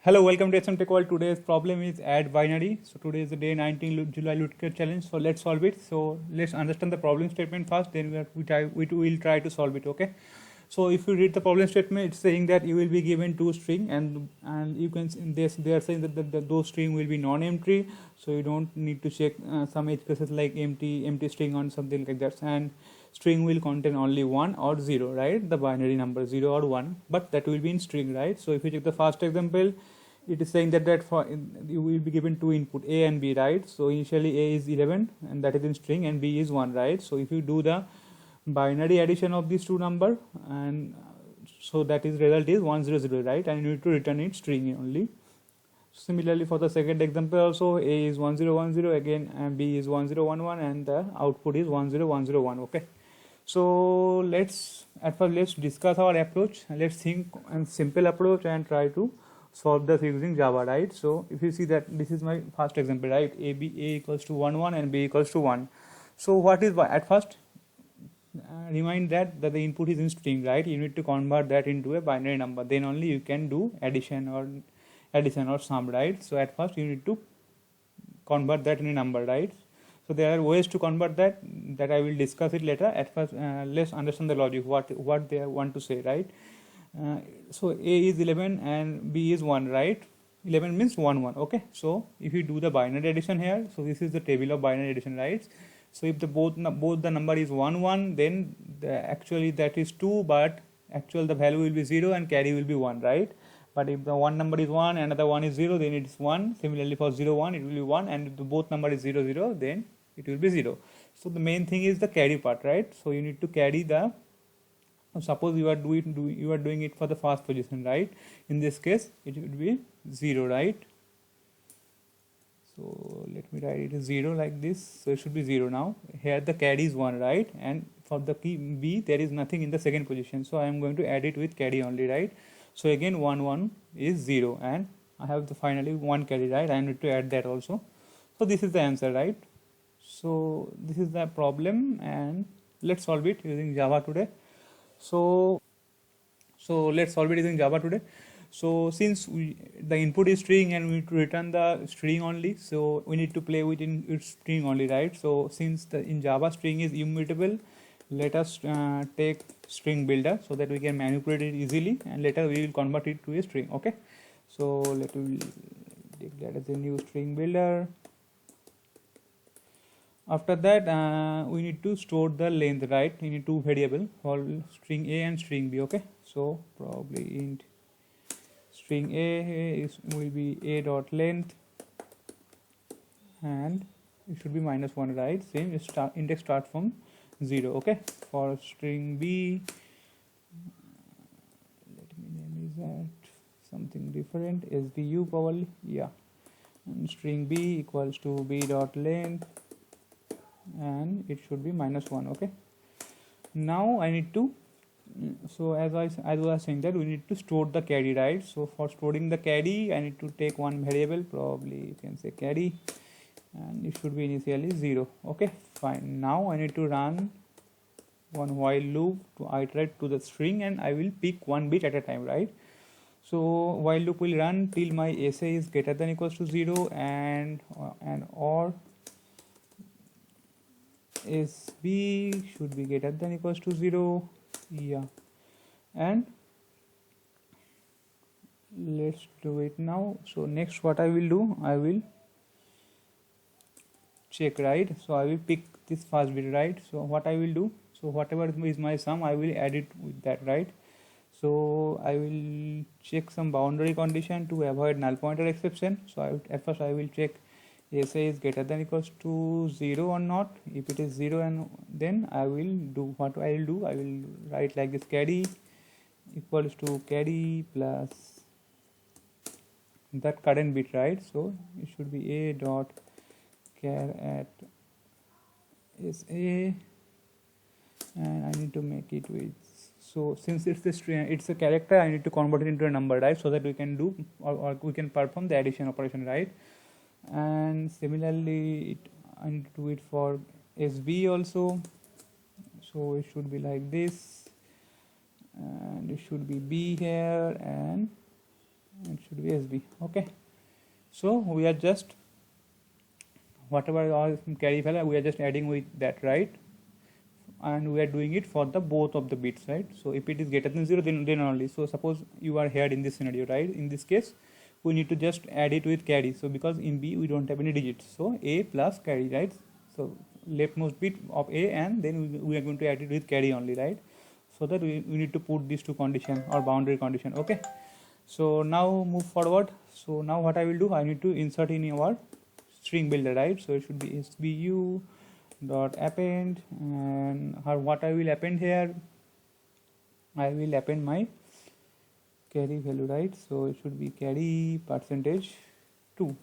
Hello, welcome to SM Tech World. Today's problem is add binary. So today is the day 19 July Lootkit challenge. So let's solve it. So let's understand the problem statement first. Then we will try to solve it. Okay. So if you read the problem statement, it's saying that you will be given two string and you can they are saying that those string will be non-empty. So you don't need to check some edge cases like empty string or something like that. And string will contain only 1 or 0, right? The binary number 0 or 1, but that will be in string, right? So if you take the first example, it is saying that you will be given two input A and B, right? So initially A is 11 and that is in string, and B is 1, right? So if you do the binary addition of these two number, and so that is result is 100, right? And you need to return it string only. Similarly, for the second example also, A is 1010 again, and B is 1011, and the output is 10101. Okay. So let's discuss our approach. Let's think a simple approach and try to solve this using Java, right? So if you see that this is my first example, right? A equals to 1 1 and B equals to 1. So what is at first? Remind that the input is in string, right? You need to convert that into a binary number. Then only you can do addition or sum, right? So at first you need to convert that in a number, right? So there are ways to convert that I will discuss it later. At first, let's understand the logic, what they want to say, right? So A is 11 and B is 1, right? 11 means 1 1. Okay. So if you do the binary addition here, so this is the table of binary addition, right? So if the both the number is 1 1, then actually that is 2, but actual the value will be 0 and carry will be 1, right? But if the one number is 1 and another one is 0, then it is 1. Similarly for 0 1, it will be 1, and if the both number is 0 0, then it will be 0. So the main thing is the carry part, right? So you need to carry the, suppose you are doing it for the first position, right? In this case it would be 0, right? So let me write it 0 like this. So it should be 0 now. Here the carry is 1, right? And for the key B there is nothing in the second position, so I am going to add it with carry only, right? So again 1 1 is 0, and I have the finally 1 carry, right? I need to add that also. So this is the answer, right? So this is the problem, and let's solve it using Java today. So let's solve it using Java today. So since the input is string and we need to return the string only, so we need to play within its string only, right? So since in Java string is immutable, let us take string builder so that we can manipulate it easily, and later we will convert it to a string. Okay. So let me take that as a new string builder. After that, we need to store the length, right? We need two variable for string A and string B. Okay. So probably int string A will be a dot length, and it should be -1, right? Same index start from 0. Okay. For string B, let me name is that something different, SBU probably, yeah. And string B equals to b dot length, and it should be -1. Okay. Now I need to, so as I was saying that we need to store the carry, right? So for storing the carry, I need to take one variable, probably you can say carry, and it should be initially 0. Okay, fine. Now I need to run one while loop to iterate to the string, and I will pick one bit at a time, right? So while loop will run till my SA is greater than equals to 0, and or SB should be greater than equals to 0. Yeah, and let's do it now. So next what I will do, I will check, right? So I will pick this first bit, right? So what I will do, so whatever is my sum, I will add it with that, right? So I will check some boundary condition to avoid null pointer exception. So at first I will check SA is greater than equals to 0 or not. If it is 0, and then I will do what I will do, I will write like this: carry equals to carry plus that current bit, right? So it should be a dot char at SA, and I need to make it with, so since it's a string, it's a character, I need to convert it into a number, right? So that we can do or we can perform the addition operation, right? And similarly I need to do it for SB also. So it should be like this, and it should be B here, and it should be SB. Okay, so we are just whatever all carry value we are just adding with that, right? And we are doing it for the both of the bits, right? So if it is greater than 0, then only. So suppose you are here in this scenario, right? In this case we need to just add it with carry. So because in B we don't have any digits, so A plus carry, right? So leftmost bit of A, and then we are going to add it with carry only, right? So that we need to put these two condition or boundary condition. Okay, so now move forward. So now what I will do, I need to insert in our string builder, right? So it should be SBU dot append, and what I will append here, I will append my carry value, right? So it should be carry percentage 2.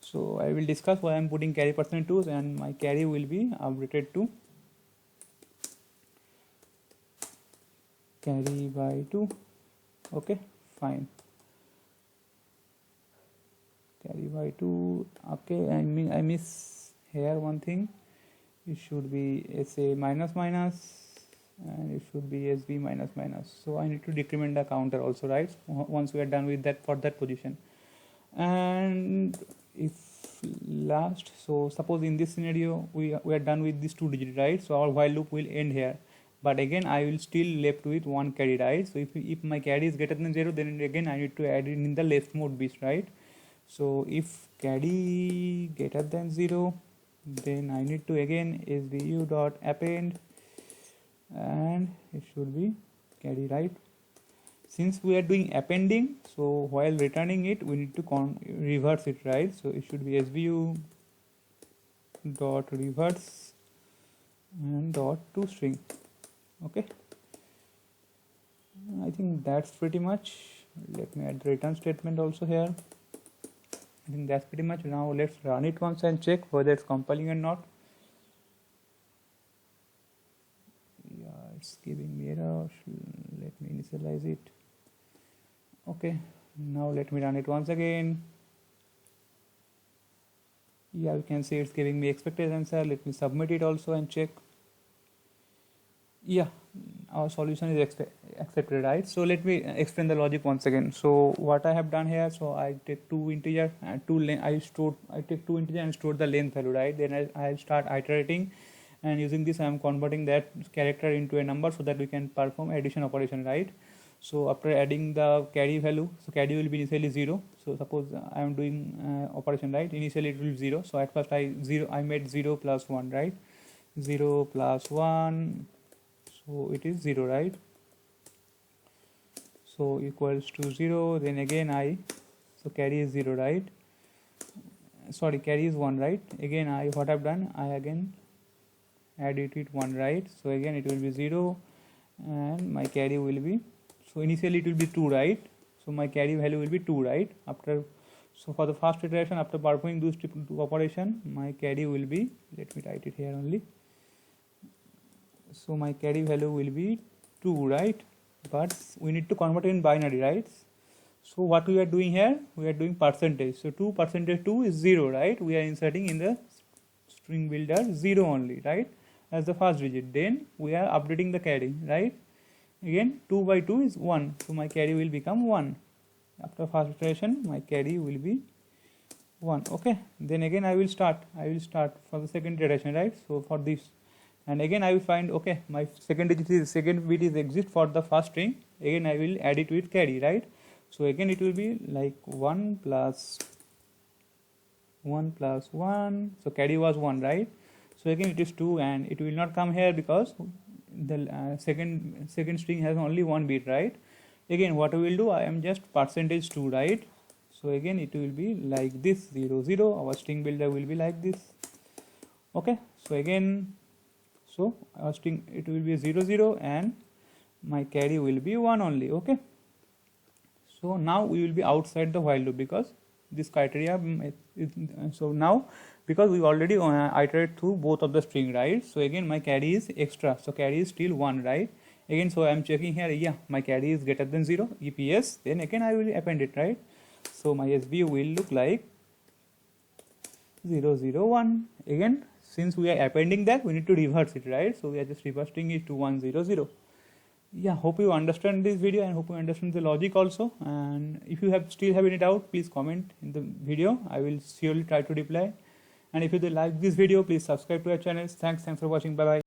So I will discuss why I am putting carry %2, and my carry will be updated to carry by 2. Okay, fine. Carry by 2. Okay, I miss here one thing. It should be SA minus minus, and it should be SB minus minus. So I need to decrement the counter also, right? Once we are done with that for that position. And if last, so suppose in this scenario we are done with this 2 digit, right? So our while loop will end here, but again I will still left with 1 carry, right? So if my carry is greater than 0, then again I need to add it in the leftmost bit, right? So if carry greater than 0, then I need to again SBU dot append, and it should be carry, right? Since we are doing appending, so while returning it we need to reverse it, right? So it should be SBU dot reverse and dot to string. Okay, I think that's pretty much. Let me add the return statement also here. I think that's pretty much. Now let's run it once and check whether it's compiling or not. Yeah, it's giving me error. Let me initialize it. Okay, now let me run it once again. Yeah, you can see it's giving me expected answer. Let me submit it also and check. Yeah, our solution is accepted, right? So let me explain the logic once again. So what I have done here, so I take two integer and I take two integer and store the length value, right? Then I start iterating, and using this I am converting that character into a number so that we can perform addition operation, right? So after adding the carry value, so carry will be initially 0. So suppose I am doing operation, right? Initially it will be 0. So at first I made 0 plus 1, right? 0 plus 1, so it is 0, right? So equals to 0. Then again so carry is 0, right? Sorry, carry is 1, right? Again what I've done, I again added it 1, right? So again it will be 0, and my carry will be, so initially it will be 2, right? So my carry value will be 2, right? So for the first iteration, after performing those two operation, my carry will be, let me write it here only. So my carry value will be 2, right? But we need to convert it in binary, right? So what we are doing here, we are doing percentage. So 2% is 0, right? We are inserting in the string builder 0 only, right? As the first digit. Then we are updating the carry, right? Again 2 by 2 is 1. So my carry will become 1. After first iteration, my carry will be 1. Okay. Then again I will start for the second iteration, right? So for this, and again I will find, okay, my second bit is exit for the first string. Again I will add it with carry, right? So again it will be like 1 plus 1. So carry was 1, right? So again it is 2, and it will not come here because the second string has only 1 bit, right? Again what I will do, I am just %2, right? So again it will be like this, 0 0. Our string builder will be like this. Okay. So again, so our string, it will be 0 0, and my carry will be 1 only. Okay. So now we will be outside the while loop because this criteria so now because we already iterate through both of the string, right? So again my carry is extra, so carry is still 1, right? Again, so I am checking here, yeah, my carry is greater than 0. If yes, then again I will append it, right? So my SBU will look like 0 0 1. Again, since we are appending that, we need to reverse it, right? So we are just reversing it to 1 0 0. yeah, hope you understand this video and hope you understand the logic also. And if you still have any doubt, please comment in the video. I will surely try to reply. And if you like this video, please subscribe to our channel. Thanks for watching. Bye bye.